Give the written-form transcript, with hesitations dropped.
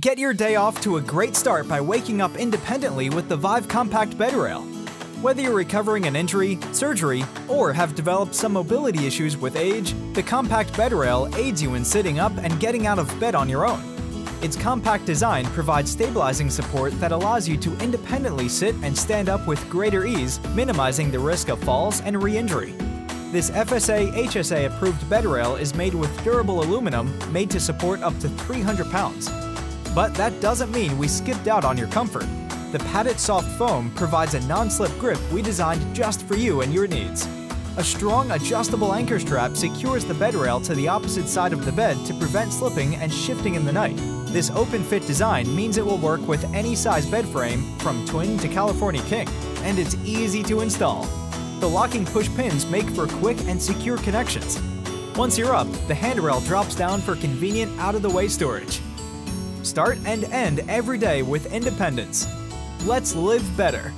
Get your day off to a great start by waking up independently with the Vive Compact Bed Rail. Whether you're recovering an injury, surgery, or have developed some mobility issues with age, the Compact Bed Rail aids you in sitting up and getting out of bed on your own. Its compact design provides stabilizing support that allows you to independently sit and stand up with greater ease, minimizing the risk of falls and re-injury. This FSA/HSA approved bed rail is made with durable aluminum made to support up to 300 pounds. But that doesn't mean we skipped out on your comfort. The padded soft foam provides a non-slip grip we designed just for you and your needs. A strong adjustable anchor strap secures the bed rail to the opposite side of the bed to prevent slipping and shifting in the night. This open-fit design means it will work with any size bed frame, from twin to California king, and it's easy to install. The locking push pins make for quick and secure connections. Once you're up, the handrail drops down for convenient out-of-the-way storage. Start and end every day with independence. Let's live better.